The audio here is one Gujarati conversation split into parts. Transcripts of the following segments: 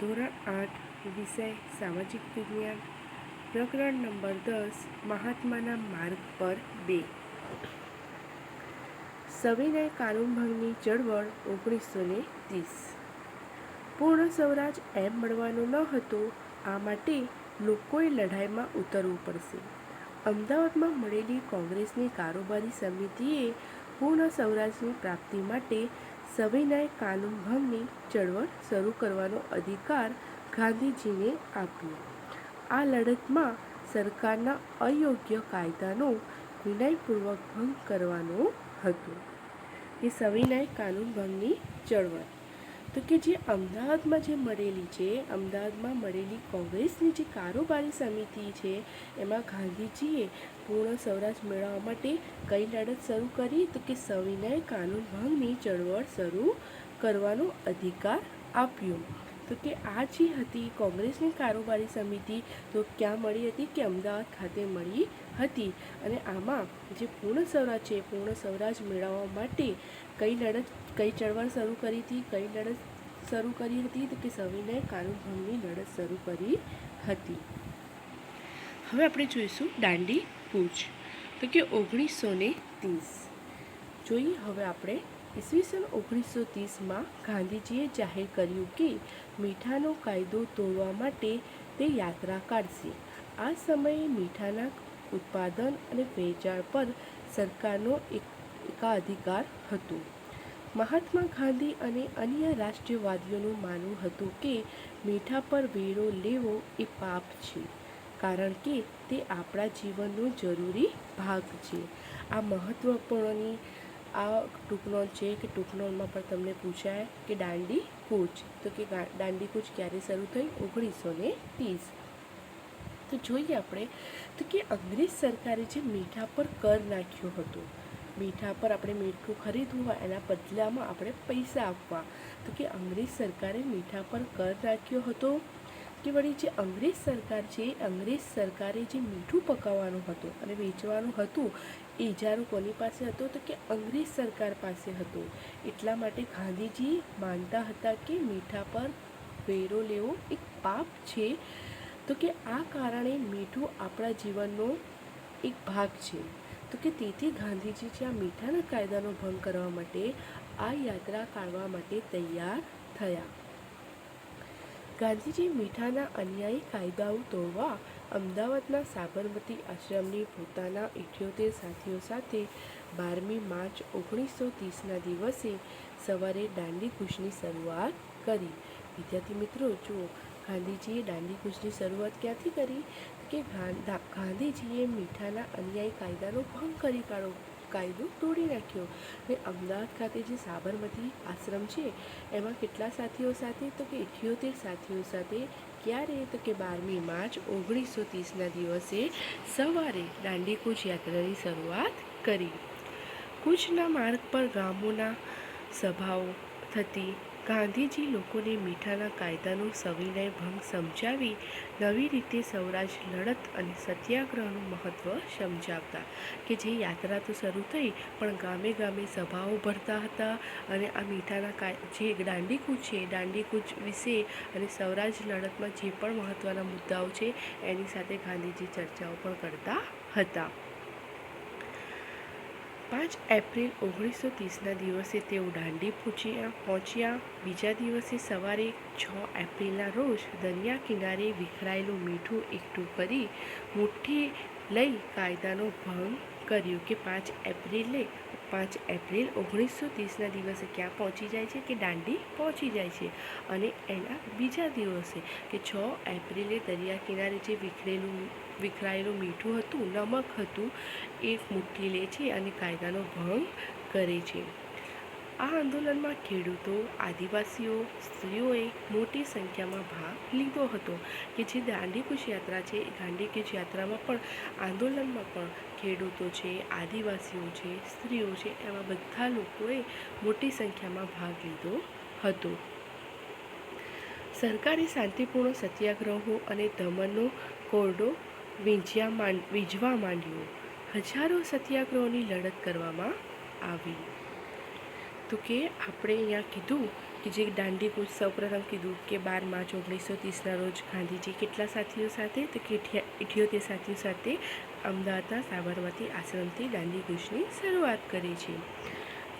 ધોરણ 8 વિષય સામાજિક વિજ્ઞાન પ્રકરણ નંબર 10 મહાત્માના માર્ગ પર 2 સવિનય કાનૂનભંગની ચળવળ 1930 પૂર્ણ સ્વરાજ એમ મળવાનો ન હતો. આ માટે લોકોએ લડાઈમાં ઉતરવું પડશે. અમદાવાદમાં મળેલી કોંગ્રેસની કારોબારી સમિતિએ પૂર્ણ સ્વરાજની પ્રાપ્તિ માટે સવિનય કાનૂનભંગની ચળવળ શરૂ કરવાનો અધિકાર ગાંધીજીને આપ્યો. આ લડતમાં સરકારના અયોગ્ય કાયદાનો વિનયપૂર્વક ભંગ કરવાનો હતો. એ સવિનય કાનૂનભંગની ચળવળ તો કે જે અમદાવાદમાં મળેલી કોંગ્રેસની જે કારોબારી સમિતિ છે એમાં ગાંધીજીએ પૂર્ણ સ્વરાજ મેળવવા માટે કઈ લડત શરૂ કરી તો કે સવિનય કાનૂનભંગની ચળવળ શરૂ કરવાનો અધિકાર આપ્યો. તો કે આ જે હતી કોંગ્રેસની કારોબારી સમિતિ તો ક્યાં મળી હતી કે અમદાવાદ ખાતે મળી હતી. અને આમાં જે પૂર્ણ સ્વરાજ છે પૂર્ણ સ્વરાજ મેળવવા માટે કઈ ચળવળ શરૂ કરી હતી તો કે સવિનય કાનૂનભંગની લડત શરૂ કરી હતી. હવે આપણે જોઈશું દાંડી કૂચ તો કે 1930 જોઈએ. હવે આપણે ઈસવીસન 1930માં ગાંધીજીએ જાહેર કર્યું કે મીઠાનો કાયદો તોડવા માટે તે યાત્રા કાઢશે. આ સમયે મીઠાના ઉત્પાદન અને વેચાણ પર સરકારનો એકાધિકાર હતો. મહાત્મા ગાંધી અને અન્ય રાષ્ટ્રીયવાદીઓનું માનવું હતું કે મીઠા પર વેરો લેવો એ પાપ છે, કારણ કે તે આપણા જીવનનો જરૂરી ભાગ છે. આ મહત્વપૂર્ણની આ ટૂંકનોંધ છે કે ટૂંકનોંધમાં પણ તમને પૂછાય કે દાંડી કૂચ તો કે દાંડી કૂચ ક્યારે શરૂ થઈ 1930. તો જોઈએ આપણે તો કે અંગ્રેજ સરકારે જે મીઠા પર કર નાખ્યો હતો. મીઠા પર આપણે મીઠું ખરીદવું હોય એના બદલામાં આપણે પૈસા આપવા. તો કે અંગ્રેજ સરકારે મીઠા પર કર નાખ્યો હતો કે વળી જે અંગ્રેજ સરકારે જે મીઠું પકાવવાનું હતું અને વેચવાનું હતું એ ઇજારો કોની પાસે હતો તો કે અંગ્રેજ સરકાર પાસે હતો. એટલા માટે ગાંધીજી માનતા હતા કે મીઠા પર વેરો લેવો એક પાપ છે. તો કે આ કારણે મીઠું આપણા જીવનનો એક ભાગ છે. તો કે તેથી ગાંધીજી જે આ મીઠાના કાયદાનો ભંગ કરવા માટે આ યાત્રા કાઢવા માટે તૈયાર થયા. ગાંધીજી મીઠાના અન્યાયી કાયદાઓ તોડવા અમદાવાદના સાબરમતી આશ્રમની પોતાના 78 સાથીઓ સાથે 12મી માર્ચ 1930ના દિવસે સવારે દાંડી કૂચની શરૂઆત કરી. વિદ્યાર્થી મિત્રો જુઓ, ગાંધીજીએ દાંડી કૂચની શરૂઆત ક્યાંથી કરી કે ગાંધીજીએ મીઠાના અન્યાયી કાયદાનો ભંગ કરી કાયદો તોડી નાખ્યો. અને અમદાવાદ ખાતે જે સાબરમતી આશ્રમ છે એમાં કેટલા સાથીઓ સાથે તો કે 78 સાથીઓ સાથે ક્યારે તો કે 12મી માર્ચ 1930ના દિવસે સવારે દાંડી કૂચ યાત્રાની શરૂઆત કરી. કૂચના માર્ગ પર ગામોના સભાઓ થતી. ગાંધીજી લોકોને મીઠાના કાયદાનો સવિનય ભંગ સમજાવી નવી રીતે સ્વરાજ લડત અને સત્યાગ્રહનું મહત્ત્વ સમજાવતા. કે જે યાત્રા તો શરૂ થઈ પણ ગામે ગામે સભાઓ ભરતા હતા અને આ મીઠાના જે દાંડી કૂચ છે દાંડી કૂચ વિશે અને સ્વરાજ લડતમાં જે પણ મહત્ત્વના મુદ્દાઓ છે એની સાથે ગાંધીજી ચર્ચાઓ પણ કરતા હતા. 5 એપ્રિલ 1930ના દિવસે તેઓ દાંડી પહોંચ્યા. બીજા દિવસે સવારે 6 એપ્રિલના રોજ દરિયા કિનારે વિખરાયેલું મીઠું એકઠું કરી મુઠ્ઠી લઈ કાયદાનો ભંગ કર્યો. કે 5 એપ્રિલ 1930ના દિવસે ક્યાં પહોંચી જાય છે કે દાંડી પહોંચી જાય છે. અને એના બીજા દિવસે કે 6 એપ્રિલે દરિયા કિનારે જે વિખરાયેલું મીઠું હતું, નમક હતું, એ મુઠ્ઠી લે છે અને કાયદાનો ભંગ કરે છે. આ આંદોલનમાં ખેડૂતો, આદિવાસીઓ, સ્ત્રીઓએ મોટી સંખ્યામાં ભાગ લીધો હતો. કે જે દાંડી કૂચ યાત્રા છે એ દાંડી કૂચ યાત્રામાં પણ આંદોલનમાં પણ ખેડૂતો છે, આદિવાસીઓ છે, સ્ત્રીઓ છે, એવા બધા લોકોએ મોટી સંખ્યામાં ભાગ લીધો હતો. સરકારે શાંતિપૂર્ણ સત્યાગ્રહો અને દમનનો કોરડો વીંઝવા માંડ્યો. હજારો સત્યાગ્રહોની લડત કરવામાં આવી. તો કે આપણે અહીંયા કીધું કે જે દાંડી કૂચ સૌપ્રથમ કીધું કે 12 માર્ચ 1930ના રોજ ગાંધીજી કેટલા સાથીઓ સાથે, તો કે 78 સાથીઓ સાથે અમદાવાદના સાબરમતી આશ્રમથી દાંડી કૂચની શરૂઆત કરી છે.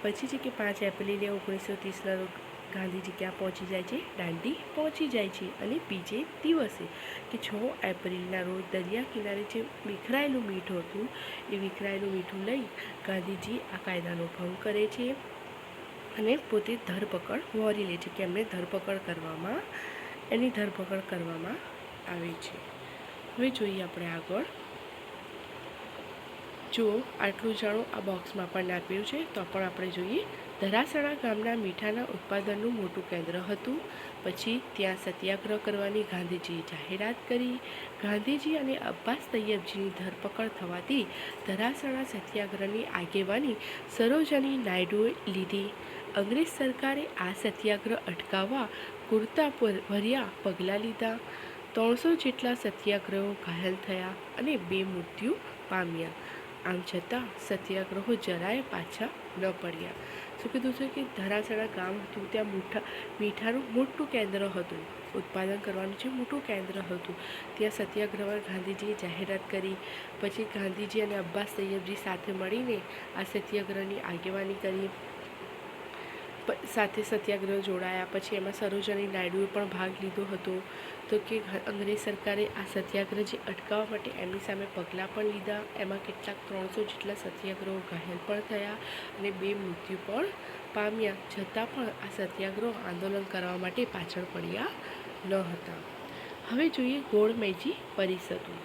પછી છે કે 5 એપ્રિલે 1930ના રોજ ગાંધીજી ક્યાં પહોંચી જાય છે? દાંડી પહોંચી જાય છે. અને બીજે દિવસે કે 6 એપ્રિલના રોજ દરિયા કિનારે જે વિખરાયેલું મીઠું હતું એ વિખરાયેલું મીઠું લઈ ગાંધીજી આ કાયદાનો ભંગ કરે છે અને પોતે ધરપકડ વહોરી લે છે કે એની ધરપકડ કરવામાં આવે છે. હવે જોઈએ આપણે આગળ. જુઓ, આટલું જાણો આ બોક્સમાં પણ આપેલું છે તો પણ આપણે જોઈએ. ધરાસણા ગામના મીઠાના ઉત્પાદનનું મોટું કેન્દ્ર હતું. પછી ત્યાં સત્યાગ્રહ કરવાની ગાંધીજીએ જાહેરાત કરી. ગાંધીજી અને અબ્બાસ તૈયબજીની ધરપકડ થવાથી ધરાસણા સત્યાગ્રહની આગેવાની સરોજની નાયડુએ લીધી. અંગ્રેજ સરકારે આ સત્યાગ્રહ અટકાવવા ક્રૂરતાભર્યા પગલાં લીધા. 300 જેટલા સત્યાગ્રહો ઘાયલ થયા અને 2 મૃત્યુ પામ્યા. આમ છતાં સત્યાગ્રહો જરાય પાછા ન પડ્યા. શું કીધું છે કે ધરાસણા ગામ હતું, ત્યાં મીઠાનું મોટું કેન્દ્ર હતું, ઉત્પાદન કરવાનું જે મોટું કેન્દ્ર હતું, ત્યાં સત્યાગ્રહમાં ગાંધીજીએ જાહેરાત કરી. પછી ગાંધીજી અને અબ્બાસ તૈયબજી સાથે મળીને આ સત્યાગ્રહની આગેવાની કરી. સાથે સત્યાગ્રહ જોડાયા. પછી એમાં સરોજની નાયડુએ પણ ભાગ લીધો હતો. તો કે અંગ્રેજ સરકારે આ સત્યાગ્રહ જે અટકાવવા માટે એમની સામે પગલાં પણ લીધા. એમાં કેટલાક 300 જેટલા સત્યાગ્રહો ઘાયલ પણ થયા અને 2 મૃત્યુ પણ પામ્યા. છતાં પણ આ સત્યાગ્રહ આંદોલન કરવા માટે પાછળ પડ્યા ન હતા. હવે જોઈએ ગોળમેજી પરિષદો.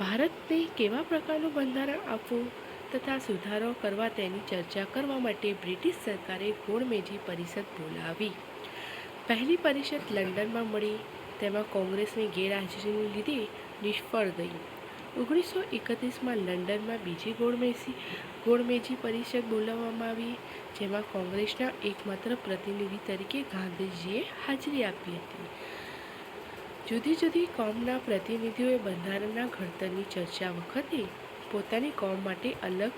ભારતને કેવા પ્રકારનું બંધારણ આપવું તથા સુધારો કરવા તેની ચર્ચા કરવા માટે બ્રિટિશ સરકારે ગોળમેજી પરિષદ બોલાવી. પહેલી પરિષદ લંડનમાં મળી. તેમાં કોંગ્રેસની ગેરહાજરીને લીધે નિષ્ફળ ગઈ. 1931માં લંડનમાં બીજી ગોળમેજી પરિષદ બોલાવવામાં આવી, જેમાં કોંગ્રેસના એકમાત્ર પ્રતિનિધિ તરીકે ગાંધીજીએ હાજરી આપી હતી. જુદી જુદી કોમના પ્રતિનિધિઓએ બંધારણના ઘડતરની ચર્ચા વખતે પોતાની કોમ માટે અલગ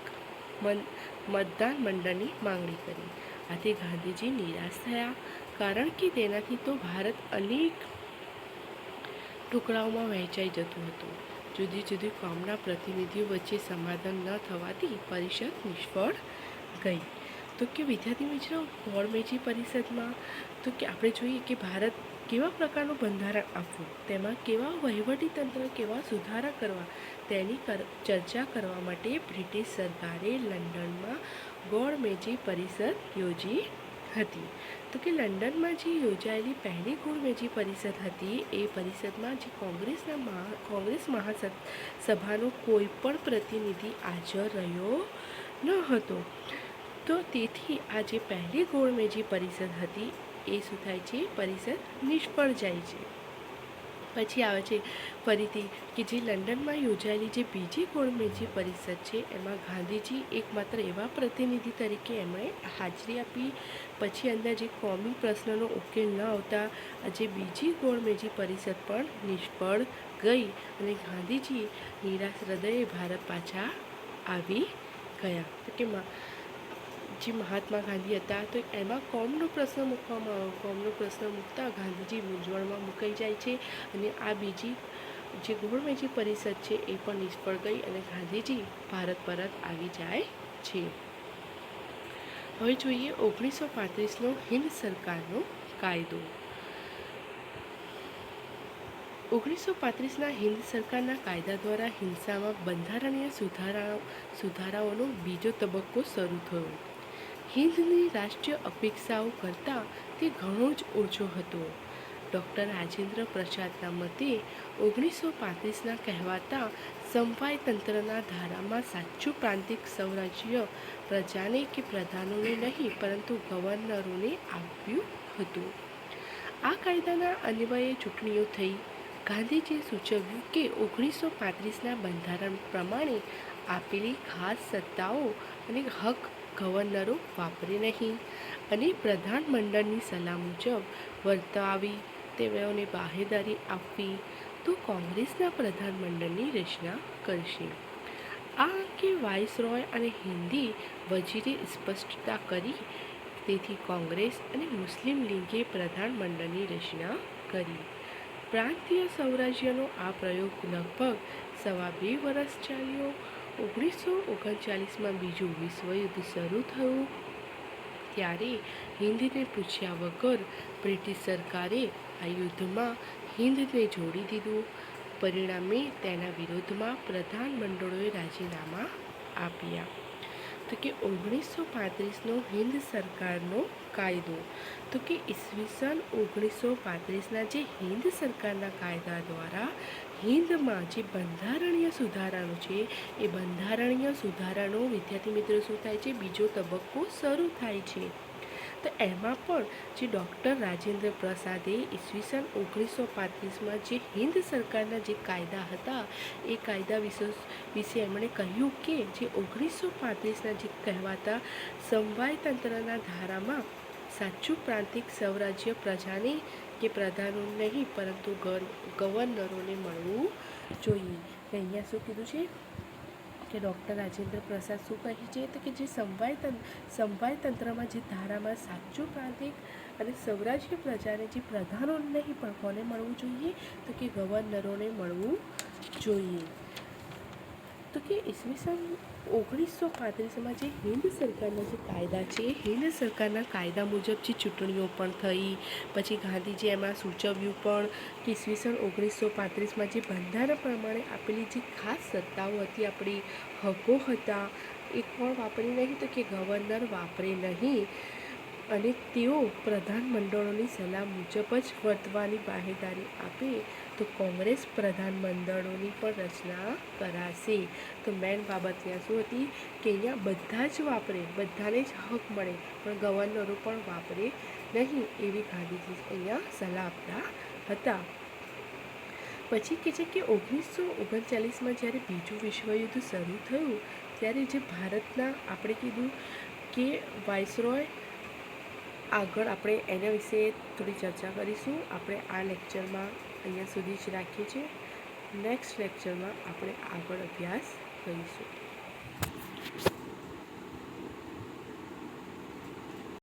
મતદાન મંડળની માંગણી કરી. આથી ગાંધીજી નિરાશ થયા, કારણ કે તેનાથી તો ભારત અનેક ટુકડાઓમાં વહેંચાઈ જતું હતું. જુદી જુદી કોમના પ્રતિનિધિઓ વચ્ચે સમાધાન ન થવાથી પરિષદ નિષ્ફળ ગઈ. તો કે વિદ્યાર્થી મિત્રો, ગોળમેજી પરિષદમાં તો કે આપણે જોઈએ કે ભારત કેવા પ્રકારનું બંધારણ આપવું, તેમાં કેવા વહીવટીતંત્ર કેવા સુધારા કરવા તેની ચર્ચા કરવા માટે બ્રિટિશ સરકારે લંડનમાં ગોળમેજી પરિષદ યોજી હતી. તો કે લંડનમાં જે યોજાયેલી પહેલી ગોળમેજી પરિષદ હતી એ પરિષદમાં જે કોંગ્રેસ મહાસભાનો કોઈ પણ પ્રતિનિધિ હાજર રહ્યો ન હતો. તો તેથી આ જે પહેલી ગોળમેજી પરિષદ હતી એ શું થાય છે? પરિષદ નિષ્ફળ જાય છે. પછી આવે છે ફરીથી કે જે લંડનમાં યોજાયેલી જે બીજી ગોળમેજી પરિષદ છે એમાં ગાંધીજી એકમાત્ર એવા પ્રતિનિધિ તરીકે એમણે હાજરી આપી. પછી અંદર જે કોમી પ્રશ્નનો ઉકેલ ન આવતા જે બીજી ગોળમેજી પરિષદ પણ નિષ્ફળ ગઈ અને ગાંધીજી નિરાશ હૃદયે ભારત પાછા આવી ગયા. તો કે જે મહાત્મા ગાંધી હતા તો એમાં કોમનો પ્રશ્ન મૂકવામાં આવ્યો. કોમનો પ્રશ્ન મૂકતા ગાંધીજી મૂંઝવણમાં મુકાઈ જાય છે અને આ બીજી જે ગોળમેજી પરિષદ છે એ પણ નિષ્ફળ ગઈ અને ગાંધીજી ભારત પરત આવી જાય છે. હવે જોઈએ 1935નો હિન્દ સરકારનો કાયદો. 1935ના હિન્દ સરકારના કાયદા દ્વારા હિંસામાં બંધારણીય સુધારાઓનો બીજો તબક્કો શરૂ થયો. હિન્દની રાષ્ટ્રીય અપેક્ષાઓ કરતાં તે ઘણો જ ઓછો હતો. ડૉક્ટર રાજેન્દ્ર પ્રસાદના મતે 1935ના કહેવાતા સમવાય તંત્રના ધારામાં સાચું પ્રાંતિક સ્વરાજ્ય પ્રજાને કે પ્રધાનોને નહીં પરંતુ ગવર્નરોને આપ્યું હતું. આ કાયદાના અન્વયે ચૂંટણીઓ થઈ. ગાંધીજીએ સૂચવ્યું કે 1935ના બંધારણ પ્રમાણે આપેલી ખાસ સત્તાઓ અને હક ગવર્નરો વાપરે નહીં અને પ્રધાનમંડળની સલાહ મુજબ વર્તાવી તેઓને બાહેધરી આપવી તો કોંગ્રેસના પ્રધાનમંડળની રચના કરશે. આ અંગે વાઇસરોય અને હિન્દી વજીરે સ્પષ્ટતા કરી તેથી કોંગ્રેસ અને મુસ્લિમ લીગે પ્રધાનમંડળની રચના કરી. પ્રાંતીય સ્વરાજ્યનો આ પ્રયોગ લગભગ 2.25 વર્ષ ચાલ્યો. 1939માં બીજું વિશ્વયુદ્ધ શરૂ થયું ત્યારે હિંદને પૂછ્યા વગર બ્રિટિશ સરકારે આ યુદ્ધમાં હિંદને જોડી દીધું. પરિણામે તેના વિરોધમાં પ્રધાનમંડળોએ રાજીનામા આપ્યા. તો કે 1935નો હિંદ સરકારનો કાયદો. તો કે ઈસવીસન 1935ના જે હિંદ સરકારના કાયદા દ્વારા હિંદમાં જે બંધારણીય સુધારાનો છે એ બંધારણીય સુધારાનો વિદ્યાર્થી મિત્રો શું થાય છે, બીજો તબક્કો શરૂ થાય છે. તો એમાં પણ જે ડૉક્ટર રાજેન્દ્ર પ્રસાદે ઈસવીસન 1935માં જે હિંદ સરકારના જે કાયદા હતા એ કાયદા વિશે એમણે કહ્યું કે જે 1935ના જે કહેવાતા સમવાયતંત્રના ધારામાં સાચું પ્રાંતિક સ્વરાજ્ય પ્રજાને કે પ્રધાનો નહીં પરંતુ ગવર્નરોને મળવું જોઈએ. અહીંયા શું કીધું છે કે ડૉક્ટર રાજેન્દ્ર પ્રસાદ શું કહે છે તો કે જે સમવાયતંત્રમાં જે ધારામાં સાચું પ્રાંતિક અને સ્વરાજ્ય પ્રજાને જે પ્રધાનો નહીં પણ કોને મળવું જોઈએ તો કે ગવર્નરોને મળવું જોઈએ. તો કે ઈસવીસન 1935માં જે હિંદ સરકારના જે કાયદા છે, હિંદ સરકારના કાયદા મુજબ જે ચૂંટણીઓ પણ થઈ, પછી ગાંધીજી એમાં સૂચવ્યું પણ કે ઈસવીસન 1935માં જે બંધારણ પ્રમાણે આપેલી જે ખાસ સત્તાઓ હતી, આપણી હકો હતા, એ કોણ વાપરે નહીં તો કે ગવર્નર વાપરે નહીં અને તેઓ પ્રધાનમંડળોની સલાહ મુજબ જ વર્તવાની બાહેંધરી આપે તો કોંગ્રેસ પ્રધાનમંડળોની પણ રચના કરાશે. તો મેઇન બાબત ત્યાં શું હતી કે અહીંયા બધા જ વાપરે, બધાને જ હક મળે પણ ગવર્નરો પણ વાપરે નહીં એવી ગાંધીજી અહીંયા સલાહ આપતા હતા. પછી કે છે કે 1939માં જ્યારે બીજું વિશ્વયુદ્ધ શરૂ થયું ત્યારે જે ભારતના આપણે કીધું કે વાઇસરોય, આગળ આપણે એના વિશે થોડી ચર્ચા કરીશું. આપણે આ લેક્ચરમાં અહીંયા સુધી જ રાખીએ છીએ. નેક્સ્ટ લેક્ચરમાં આપણે આગળ અભ્યાસ કરીશું.